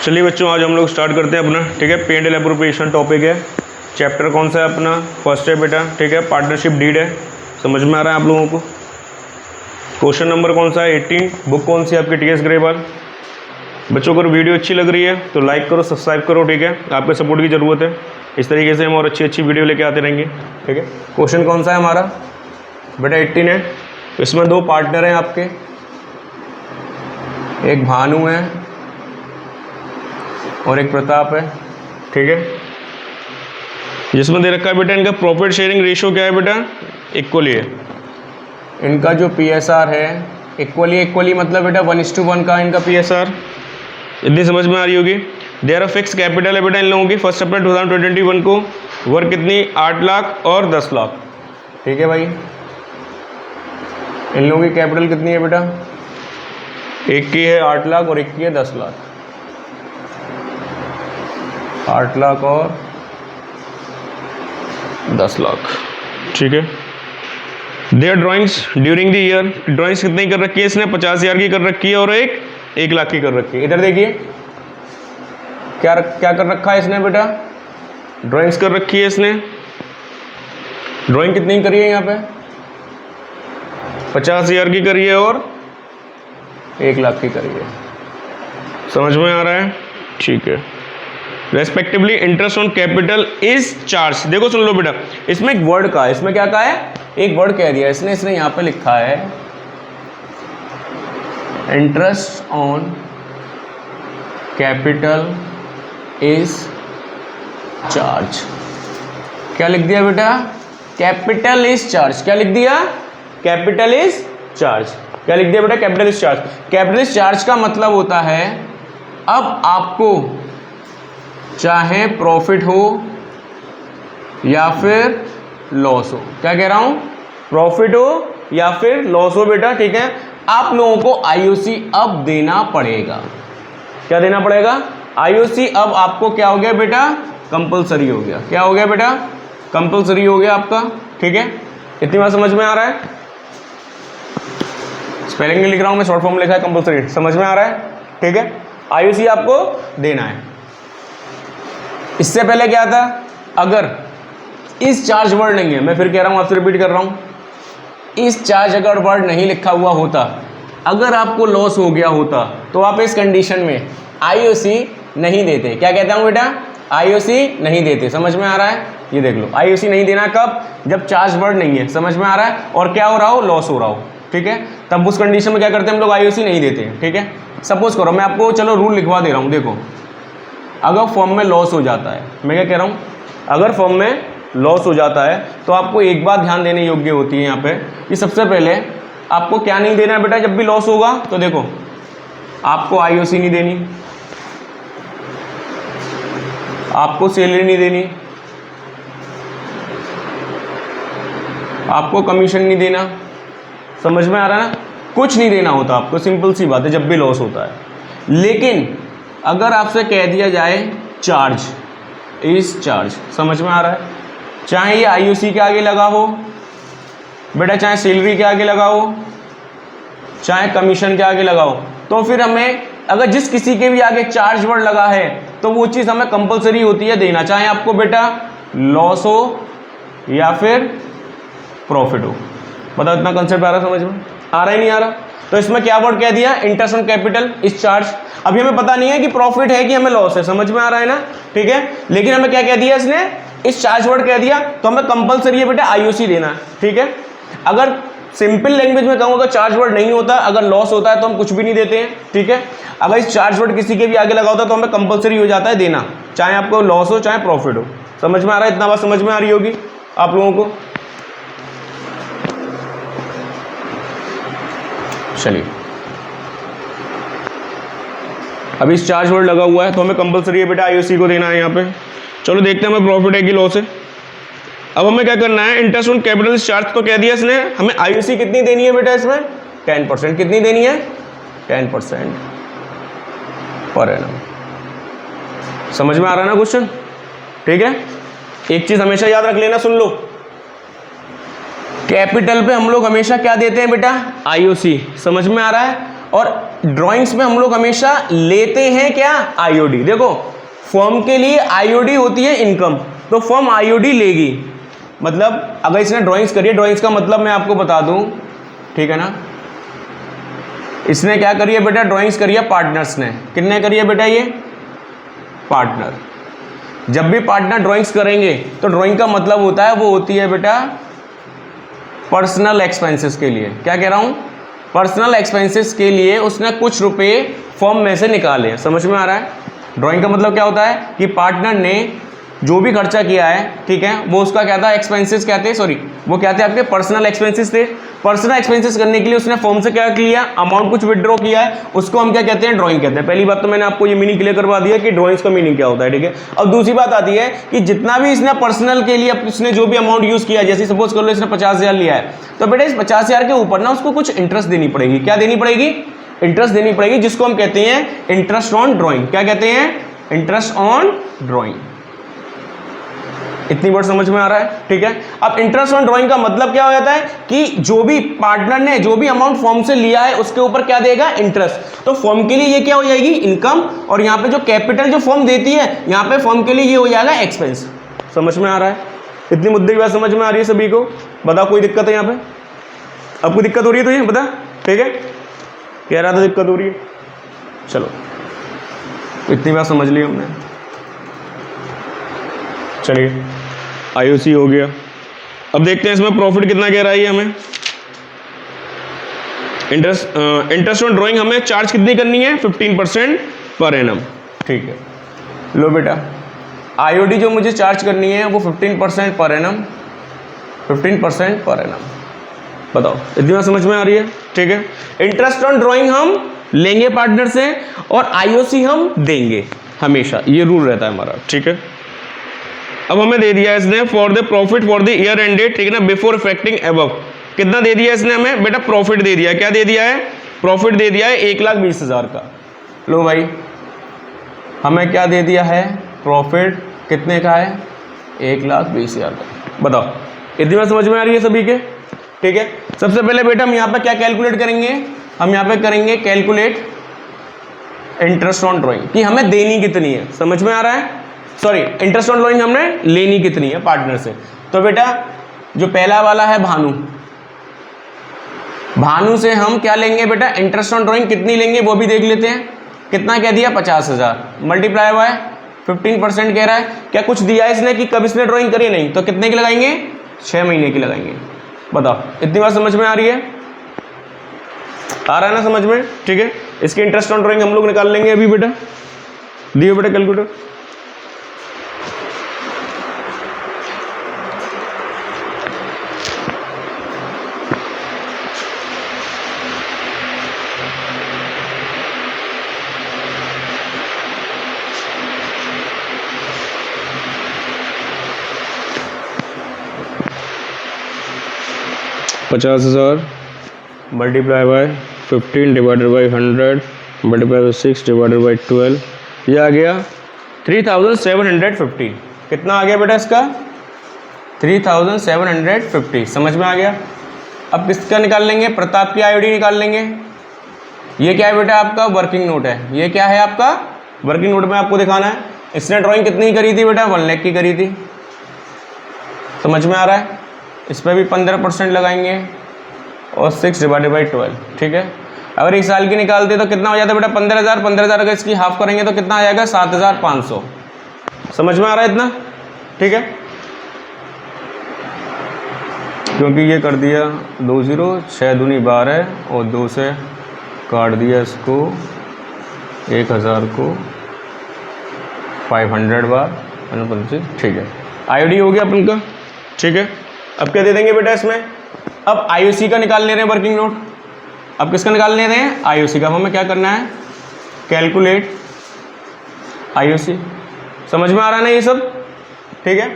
चलिए बच्चों, आज हम लोग स्टार्ट करते हैं अपना, ठीक है। पे एंड एप्रोप्रिएशन टॉपिक है। चैप्टर कौन सा है अपना? फर्स्ट है बेटा, ठीक है। पार्टनरशिप डीड है। समझ में आ रहा है आप लोगों को? क्वेश्चन नंबर कौन सा है? 18। बुक कौन सी है आपकी? T S Grewal. बच्चों, अगर वीडियो अच्छी लग रही है तो लाइक करो, सब्सक्राइब करो, ठीक है। आपके सपोर्ट की ज़रूरत है। इस तरीके से हम और अच्छी वीडियो लेके आते रहेंगे, ठीक है। क्वेश्चन कौन सा है हमारा बेटा? 18 है। इसमें दो पार्टनर हैं आपके, एक भानु है और एक प्रताप है, ठीक है। जिसमें दे रखा है बेटा इनका प्रॉफिट शेयरिंग रेशियो क्या है बेटा? इक्वली है। इनका जो PSR है इक्वली मतलब बेटा 1:1 का इनका PSR। इतनी समझ में आ रही होगी। देयर अ फिक्स कैपिटल है बेटा इन लोगों की 1 अप्रैल 2021 को। वर्क कितनी? 8 लाख और 10 लाख, ठीक है भाई। इन लोगों की कैपिटल कितनी है बेटा? एक की है 8 लाख और एक की है 10 लाख। 8 लाख और 10 लाख, ठीक है। Their drawings during the year, drawings कितनी कर रखी है इसने? 50,000 की कर रखी है और एक 1 लाख की कर रखी है। इधर देखिए क्या कर रखा है इसने बेटा? ड्राइंग्स कर रखी है इसने। ड्राइंग कितनी करी है यहाँ पे? 50,000 की करी है और 1 लाख की करी है। समझ में आ रहा है? ठीक है। Respectively interest on capital is charge. देखो सुन लो बेटा, इसमें एक वर्ड का है, इसमें क्या कहा है? एक वर्ड कह दिया इसने यहाँ पे लिखा है interest on capital is charge. क्या लिख दिया बेटा? Capital is charge. क्या लिख दिया? Capital is charge. क्या लिख दिया बेटा? Capital is charge. Capital is charge का मतलब होता है अब आपको चाहे प्रॉफिट हो या फिर लॉस हो, क्या कह रहा हूं? प्रॉफिट हो या फिर लॉस हो बेटा, ठीक है, आप लोगों को IOC अब देना पड़ेगा। क्या देना पड़ेगा? IOC अब आपको क्या हो गया बेटा? कंपलसरी हो गया। क्या हो गया बेटा? कंपलसरी हो गया आपका, ठीक है। इतनी बात समझ में आ रहा है? स्पेलिंग नहीं लिख रहा हूं मैं, शॉर्ट फॉर्म लिखा है कंपलसरी। समझ में आ रहा है? ठीक है। IOC आपको देना है। इससे पहले क्या था? अगर इस चार्ज वर्ड नहीं है, मैं फिर कह रहा हूं, आपसे रिपीट कर रहा हूं, इस चार्ज अगर वर्ड नहीं लिखा हुआ होता, अगर आपको लॉस हो गया होता तो आप इस कंडीशन में IOC नहीं देते। क्या कहता हूं बेटा? IOC नहीं देते। समझ में आ रहा है? ये देख लो, IOC नहीं देना कब? जब चार्ज वर्ड नहीं है। समझ में आ रहा है? और क्या हो रहा हो? लॉस हो रहा हो, ठीक है। तब उस कंडीशन में क्या करते हैं हम लोग? IOC नहीं देते हैं, ठीक है। सपोज करो मैं आपको चलो रूल लिखवा दे रहा हूं। देखो, अगर फर्म में लॉस हो जाता है, मैं क्या कह रहा हूं, अगर फर्म में लॉस हो जाता है तो आपको एक बात ध्यान देने योग्य होती है यहाँ पे कि सबसे पहले आपको क्या नहीं देना है बेटा जब भी लॉस होगा? तो देखो, आपको IOC नहीं देनी, आपको सैलरी नहीं देनी, आपको कमीशन नहीं देना। समझ में आ रहा है ना? कुछ नहीं देना होता आपको, सिंपल सी बात है जब भी लॉस होता है। लेकिन अगर आपसे कह दिया जाए चार्ज इज चार्ज, समझ में आ रहा है? चाहे ये IOC के आगे लगा हो बेटा, चाहे सैलरी के आगे लगा हो, चाहे कमीशन के आगे लगा हो, तो फिर हमें अगर जिस किसी के भी आगे चार्ज वर्ड लगा है तो वो चीज़ हमें कंपलसरी होती है देना, चाहे आपको बेटा लॉस हो या फिर प्रॉफिट हो। बताओ इतना कंसेप्ट आ रहा है? समझ में आ रहा है नहीं आ रहा? तो इसमें क्या वर्ड कह दिया? Interest on capital is charge. अभी हमें पता नहीं है कि प्रॉफिट है कि हमें लॉस है। समझ में आ रहा है ना? ठीक है। लेकिन हमें क्या कह दिया इसने? इस चार्ज वर्ड कह दिया, तो हमें कंपलसरी है बेटा IOC देना, ठीक है। अगर सिंपल लैंग्वेज में कहूँगा तो चार्ज वर्ड नहीं होता, अगर लॉस होता है तो हम कुछ भी नहीं देते हैं, ठीक है। अगर इस चार्ज वर्ड किसी के भी आगे लगा होता है तो हमें कंपलसरी हो जाता है देना, चाहे आपको लॉस हो चाहे प्रॉफिट हो। समझ में आ रहा है? इतना बात समझ में आ रही होगी आप लोगों को। चलिए, अब इस चार्ज वर्ड लगा हुआ है तो हमें कंपलसरी है बेटा IOC को देना है यहाँ पे। चलो देखते हैं हमें प्रॉफिट है कि लॉस है। अब हमें क्या करना है? इंटरेस्ट ऑन कैपिटल चार्ज तो कह दिया इसने, हमें IOC कितनी देनी है बेटा इसमें? 10%। कितनी देनी है? 10% पर एनम। समझ में आ रहा है ना क्वेश्चन? ठीक है। एक चीज हमेशा याद रख लेना, सुन लो, कैपिटल पे हम लोग हमेशा क्या देते हैं बेटा? IOC। समझ में आ रहा है? और ड्राइंग्स में हम लोग हमेशा लेते हैं क्या, आईओडी। देखो फर्म के लिए आईओडी होती है इनकम, तो फर्म आईओडी लेगी। मतलब अगर इसने ड्राइंग्स करी है, ड्राइंग्स का मतलब मैं आपको बता दूं, ठीक है ना, इसने क्या करी है बेटा, ड्राइंग्स करी है पार्टनर्स ने। कितने करी है बेटा, ये पार्टनर। जब भी पार्टनर ड्राइंग्स करेंगे तो ड्राइंग का मतलब होता है, वो होती है बेटा पर्सनल एक्सपेंसेस के लिए। क्या कह रहा हूं, पर्सनल एक्सपेंसेस के लिए उसने कुछ रुपए फर्म में से निकाले। समझ में आ रहा है। ड्राइंग का मतलब क्या होता है कि पार्टनर ने जो भी खर्चा किया है, ठीक है, वो उसका क्या था, एक्सपेंसेस क्या थे, सॉरी वो क्या थे आपके पर्सनल एक्सपेंसेस थे। पर्सनल एक्सपेंसेस करने के लिए उसने फर्म से क्या किया, अमाउंट कुछ विड्रॉ किया है, उसको हम क्या कहते हैं, ड्राइंग कहते हैं। पहली बात तो मैंने आपको ये मीनिंग क्लियर करवा दिया कि ड्राइंग्स का मीनिंग क्या होता है, ठीक है। अब दूसरी बात आती है कि जितना भी इसने पर्सनल के लिए उसने जो भी अमाउंट यूज किया, जैसे सपोज कर लो इसने 50,000 लिया है, तो बेटा इस 50,000 के ऊपर ना उसको कुछ इंटरेस्ट देनी पड़ेगी। क्या देनी पड़ेगी, इंटरेस्ट देनी पड़ेगी, जिसको हम कहते हैं इंटरेस्ट ऑन ड्राइंग। क्या कहते हैं, इंटरेस्ट ऑन ड्राइंग। इतनी वर्ड समझ में आ रहा है, ठीक है। अब इंटरेस्ट ऑन ड्राइंग का मतलब क्या हो जाता है कि जो भी पार्टनर ने जो भी अमाउंट फर्म से लिया है उसके ऊपर क्या देगा, इंटरेस्ट। तो फर्म के लिए ये क्या हो जाएगी, इनकम, और यहाँ पे जो कैपिटल जो फर्म देती है, यहाँ पे फर्म के लिए ये हो जाएगा एक्सपेंस। समझ में आ रहा है, इतनी मुद्दे की बात समझ में आ रही है सभी को। बताओ कोई दिक्कत है यहाँ पे, आपको दिक्कत हो रही है तो ये बता, ठीक है, कह रहा था दिक्कत हो रही है, चलो इतनी बात समझ ली हमने। चलिए आईओसी हो गया। अब देखते हैं इसमें प्रॉफिट कितना कह रहा है हमें। इंटरेस्ट ऑन ड्राइंग हमें चार्ज कितनी करनी है, 15% पर एनम, ठीक है। लो बेटा आईओडी जो मुझे चार्ज करनी है वो 15% पर एनम, 15% पर एनम। बताओ इतनी बात समझ में आ रही है, ठीक है। इंटरेस्ट ऑन ड्राइंग हम लेंगे पार्टनर से और आईओसी हम देंगे हमेशा, ये रूल रहता है हमारा, ठीक है। अब हमें दे दिया इसने for the profit for the year ended, ठीक है ना, बिफोर इफेक्टिंग अबव। कितना दे दिया इसने हमें बेटा, प्रॉफिट दे दिया। क्या दे दिया है, प्रॉफिट दे दिया है 1,20,000 का। लो भाई हमें क्या दे दिया है, प्रॉफिट कितने का है, 1,20,000 का। बताओ इतनी बात समझ में आ रही है सभी के, ठीक है। सबसे पहले बेटा हम यहाँ पे क्या कैलकुलेट करेंगे, हम यहाँ पे करेंगे कैलकुलेट इंटरेस्ट ऑन ड्राइंग कि हमें देनी कितनी है। समझ में आ रहा है, सॉरी इंटरेस्ट ऑन ड्राइंग हमने लेनी कितनी है पार्टनर से। तो बेटा जो पहला वाला है भानु, भानु से हम क्या लेंगे बेटा, इंटरेस्ट ऑन ड्राइंग कितनी लेंगे वो भी देख लेते हैं। कितना कह दिया, 50,000 मल्टीप्लाई हुआ है 15% कह रहा है। क्या कुछ दिया है इसने कि कब इसने ड्राइंग करी, नहीं, तो कितने की लगाएंगे, 6 महीने की लगाएंगे। बताओ इतनी बात समझ में आ रही है, आ रहा है ना समझ में, ठीक है। इसके इंटरेस्ट ऑन ड्राइंग हम लोग निकाल लेंगे अभी बेटा, दियो बेटा कैलकुलेटर। पचास 50,000 multiply by 15 divided by 100 multiply by 6 divided by 12, ये आ गया 3,750। कितना आ गया बेटा इसका, 3,750। समझ में आ गया। अब किसका निकाल लेंगे, प्रताप की आईओडी निकाल लेंगे। ये क्या है बेटा, आपका वर्किंग नोट है। ये क्या है आपका वर्किंग नोट में आपको दिखाना है। इसने ड्राइंग कितनी करी थी बेटा, 1 लाख की करी थी। समझ में आ रहा है। इस पर भी 15% लगाएंगे और 6 डिवाइडेड बाई 12, ठीक है। अगर 1 साल की निकालते तो कितना हो जाता है बेटा, 15,000। 15,000 अगर इसकी हाफ करेंगे तो कितना आ जाएगा, 7,500। समझ में आ रहा है इतना, ठीक है। क्योंकि ये कर दिया 2 0, 6 दूनी 12 और 2 से काट दिया इसको 1,000 को 500 बार, ठीक है। आईओडी हो गया अपन का, ठीक है। अब क्या दे देंगे बेटा इसमें, अब आईओसी का निकाल ले रहे हैं वर्किंग नोट। अब किसका निकाल ले रहे हैं, आईओसी का। हमें क्या करना है, कैलकुलेट आईओसी। समझ में आ रहा है ना ये सब, ठीक है।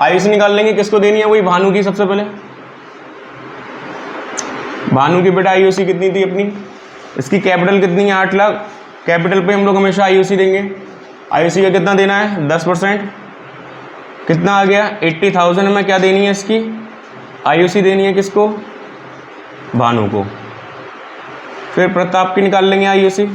आईओसी निकाल लेंगे, किसको देनी है, वही भानु की। सबसे पहले भानु की बेटा आईओसी कितनी थी अपनी, इसकी कैपिटल कितनी है, 8 लाख। कैपिटल पे हम लोग हमेशा आईओसी देंगे। आईओसी का कितना देना है, 10%। कितना आ गया, 80,000 में क्या देनी है इसकी आईओसी देनी है, किसको, भानु को। फिर प्रताप की निकाल लेंगे आईयूसी,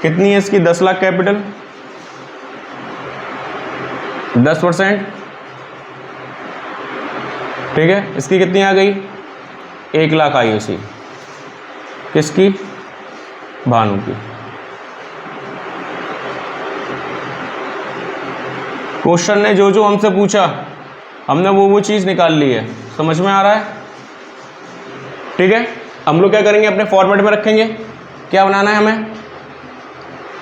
कितनी है इसकी, 10 लाख कैपिटल, 10%, ठीक है। इसकी कितनी आ गई, 1 लाख आईयूसी, किसकी, भानु की। क्वेश्चन ने जो जो हमसे पूछा हमने वो चीज़ निकाल ली है, समझ में आ रहा है, ठीक है। हम लोग क्या करेंगे, अपने फॉर्मेट में रखेंगे, क्या बनाना है हमें,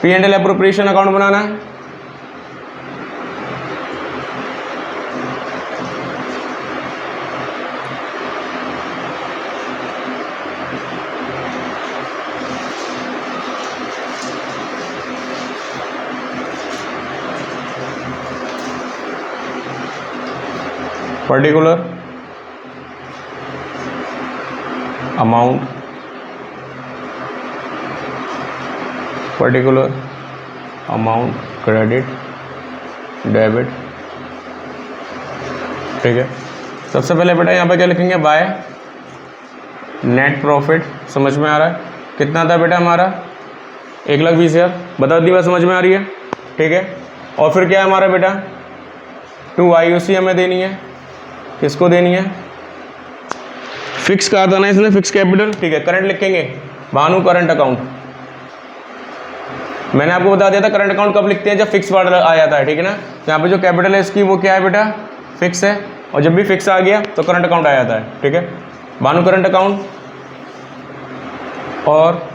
P&L एप्रोप्रिएशन अकाउंट बनाना है। Particular amount, particular amount, credit, debit, ठीक है। सबसे पहले बेटा यहाँ पे क्या लिखेंगे, बाय नेट प्रॉफिट, समझ में आ रहा है, कितना था बेटा हमारा, 1,20,000, बता दी बात समझ में आ रही है, ठीक है। और फिर क्या है हमारा बेटा, 2 आईयूसी हमें देनी है, किसको देनी है, फिक्स कहा था ना इसने, फिक्स कैपिटल, ठीक है। करंट लिखेंगे, भानु करंट अकाउंट, मैंने आपको बता दिया था करंट अकाउंट कब लिखते हैं, जब फिक्स वार्ड आ जाता है, ठीक है ना। तो यहाँ पे जो कैपिटल है इसकी वो क्या है बेटा, फिक्स है, और जब भी फिक्स आ गया तो करंट अकाउंट आ जाता है, ठीक है। भानु करंट अकाउंट, और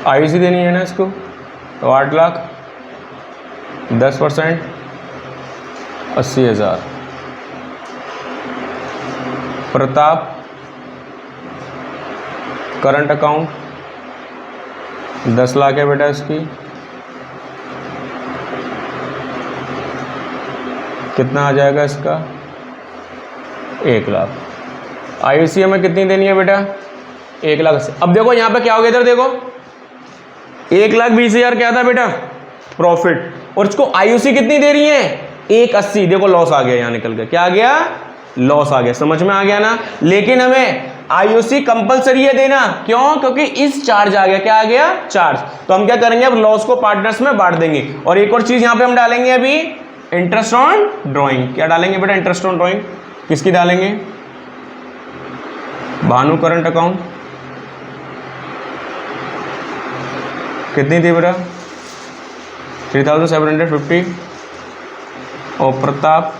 आईयूसी देनी है ना इसको, तो 8 लाख, 10%, 80,000। प्रताप करंट अकाउंट 10 लाख है बेटा इसकी, कितना आ जाएगा इसका, 1 लाख। आईयूसी हमें कितनी देनी है बेटा, 1,80,000। अब देखो यहाँ पे क्या हो गया, इधर देखो 1,20,000 क्या था बेटा, प्रॉफिट, और इसको आईयूसी कितनी दे रही है, 1,80, देखो लॉस आ गया, यहाँ निकल गया, क्या आ गया, लॉस आ गया, समझ में आ गया ना। लेकिन हमें आईयूसी कंपलसरी है देना, क्यों, क्योंकि इस चार्ज आ गया, क्या आ गया, चार्ज। तो हम क्या करेंगे, अब लॉस को पार्टनर्स में बांट देंगे। और एक और चीज यहाँ पे हम डालेंगे अभी, इंटरेस्ट ऑन ड्रॉइंग, क्या डालेंगे बेटा, इंटरेस्ट ऑन ड्रॉइंग, किसकी डालेंगे, भानु करंट अकाउंट, कितनी थी बेटा, 3,750, और प्रताप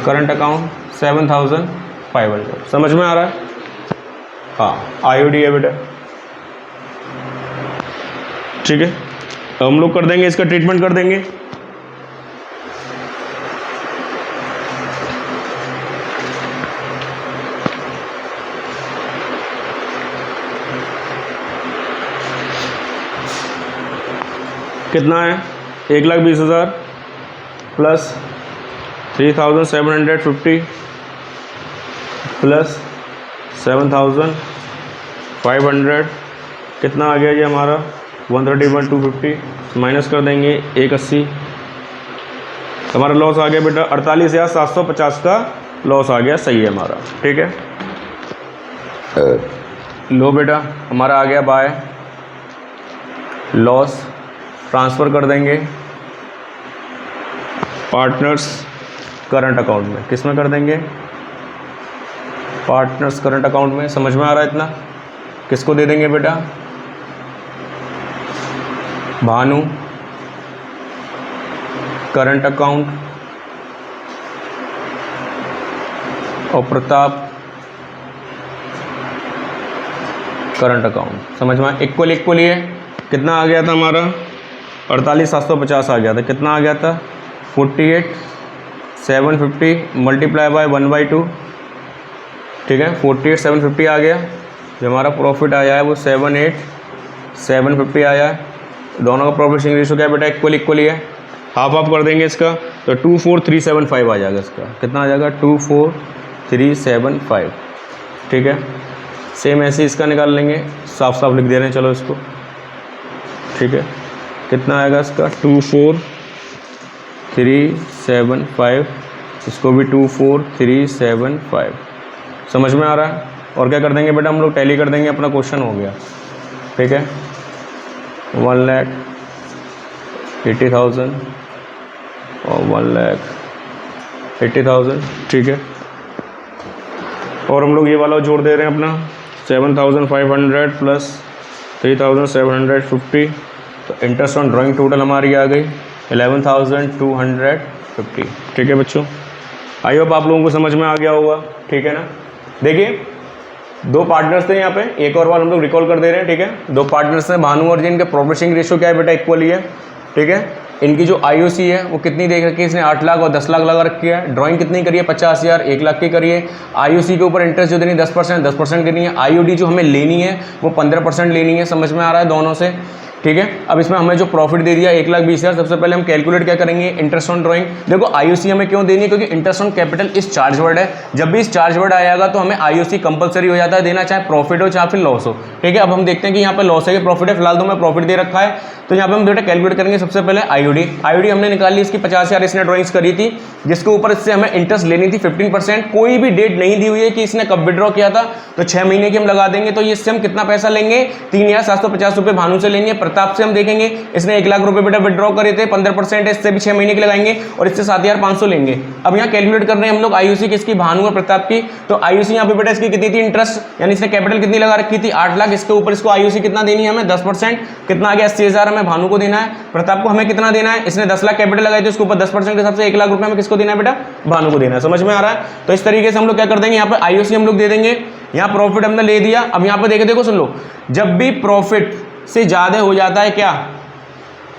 करंट अकाउंट 7,500, समझ में आ रहा है, हाँ आईओडी है बेटा, ठीक है। तो हम लोग कर देंगे, इसका ट्रीटमेंट कर देंगे। कितना है, 1,20,000 प्लस 3,750 प्लस 7,500, कितना आ गया ये हमारा, 131,250, माइनस कर देंगे 1,80, हमारा लॉस आ गया बेटा 48,750 का लॉस आ गया, सही है हमारा, ठीक है। लो बेटा हमारा आ गया बाय लॉस, ट्रांसफ़र कर देंगे पार्टनर्स करंट अकाउंट में, किस में कर देंगे, पार्टनर्स करंट अकाउंट में, समझ में आ रहा है इतना। किसको दे देंगे बेटा, भानु करंट अकाउंट, और प्रताप करंट अकाउंट, समझ में, इक्वली है। कितना आ गया था हमारा, 48,750 आ गया था, कितना आ गया था, 48,750 मल्टीप्लाई बाय 1/2, ठीक है, 48,750 आ गया। जो हमारा प्रॉफिट आया है वो 7,8,750 आया है। दोनों का प्रॉफिट शेयरिंग रेशियो क्या है बेटा, इक्वली है, हाफ हाफ कर देंगे इसका, तो 24,375 आ जाएगा इसका, कितना आ जाएगा, 24,375, ठीक है। सेम ऐसे इसका निकाल लेंगे, साफ साफ लिख दे रहे हैं, चलो इसको, ठीक है। कितना आएगा इसका, 24,375 इसको भी 24375। समझ में आ रहा है? और क्या कर देंगे बेटा हम लोग टैली कर देंगे, अपना क्वेश्चन हो गया। ठीक है, 1,80,000 और 1,80,000। ठीक है, और हम लोग ये वाला जोड़ दे रहे हैं अपना 7,500 प्लस 3,750। तो इंटरेस्ट ऑन ड्राइंग टोटल हमारी आ गई 11,250। ठीक है बच्चों, आई होप आप लोगों को समझ में आ गया होगा। ठीक है ना, देखिए दो पार्टनर्स थे यहाँ पे, एक और बार हम लोग रिकॉल कर दे रहे हैं। ठीक है, दो पार्टनर्स हैं भानु और जिन के प्रॉफिट शेयरिंग रेशियो क्या है बेटा, इक्वल ही है। ठीक है, इनकी जो आईओसी है वो कितनी देख रखी है, इसने 8 लाख और 10 लाख लगा रखी है। ड्राइंग कितनी करी है, 50,000, 1 लाख की करी है। आईओसी के ऊपर इंटरेस्ट जो देनी है 10% देनी है। आईओडी जो हमें लेनी है वो 15% लेनी है। समझ में आ रहा है दोनों से? ठीक है, अब इसमें हमें जो प्रॉफिट दे दिया 1,20,000, सबसे पहले हम कैलकुलेट क्या करेंगे, इंटरेस्ट ऑन ड्राइंग। देखो आईओसी हमें क्यों देनी है, क्योंकि इंटरेस्ट ऑन कैपिटल इस चार्ज वर्ड है। जब भी इस चार्ज वर्ड आएगा तो हमें आईओसी कंपलसरी हो जाता है देना, चाहे प्रॉफिट हो चाहे फिर लॉस हो। ठीक है, अब हम देखते हैं कि यहाँ पे लॉस है कि प्रॉफिट है। फिलहाल तो हमें प्रॉफिट दे रखा है, तो यहाँ पे हम बेटा कैलकुलेट करेंगे सबसे पहले आईओडी हमने निकाल ली, इसकी 50,000 इसने ड्राइंग्स करी थी, जिसके ऊपर इससे हमें इंटरेस्ट लेनी थी 15%। कोई भी डेट नहीं दी हुई है कि इसने कब विड्रॉ किया था, तो 6 महीने की हम लगा देंगे। तो इससे हम कितना पैसा लेंगे, 3,750 रुपये भानु से लेंगे। प्रताप से हम देखेंगे, इसने 1 लाख रुपए बेटा विड्रॉ करे थे, 15% है, इससे भी 6 महीने के लगाएंगे और इससे 7,500 लेंगे। अब यहाँ कैलकुलेट कर रहे हैं हम लोग आईओसी किसकी, भानु और प्रताप की। तो आईओसी यहाँ पे बेटा इसकी कितनी थी इंटरेस्ट, यानी इसने कैपिटल कितनी लगा रखी थी 8 लाख, इसके ऊपर इसको आईओसी कितना देनी है हमें 10%, कितना आ गया 80,000 हमें भानु को देना है। प्रताप को हमें कितना देना है, इसने 10 लाख कैपिटल लगाई थी, उसके ऊपर 10% के हिसाब से 1 लाख रुपए हमें किसको देना है बेटा, भानु को देना है। समझ में आ रहा है? तो इस तरीके से हम लोग क्या कर देंगे, यहाँ पे आईओसी हम लोग दे देंगे, यहाँ प्रॉफिट हमने ले दिया। अब यहाँ पे देखो सुन लो, जब भी प्रॉफिट से ज्यादा हो जाता है क्या,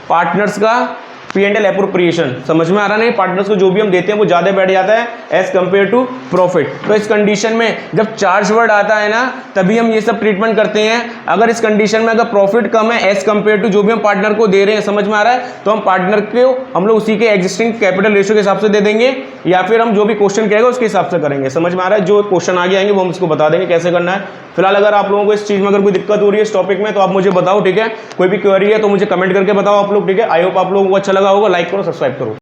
पार्टनर्स का P&L एप्रोप्रिएशन। समझ में आ रहा नहीं, पार्टनर्स को जो भी हम देते हैं वो ज्यादा बैठ जाता है एज कंपेयर टू प्रॉफिट। तो इस कंडीशन में जब चार्ज वर्ड आता है ना, तभी हम ये सब ट्रीटमेंट करते हैं। अगर इस कंडीशन में अगर प्रॉफिट कम है एज कंपेयर टू जो भी हम पार्टनर को दे रहे हैं, समझ में आ रहा है, तो हम पार्टनर को हम लोग उसी के एग्जिस्टिंग कैपिटल रेशियो के हिसाब से दे देंगे, या फिर हम जो भी क्वेश्चन कहेगा उसके हिसाब से करेंगे। समझ में आ रहा है? जो क्वेश्चन आगे आएंगे वो हम इसको बता देंगे कैसे करना है। फिलहाल अगर आप लोगों को इस चीज में अगर कोई दिक्कत हो रही है इस टॉपिक में, तो आप मुझे बताओ। ठीक है, कोई भी क्वेरी है तो मुझे कमेंट करके बताओ आप लोग। ठीक है, आई होप आप लोगों को अच्छा लगा होगा। लाइक करो, सब्सक्राइब करो।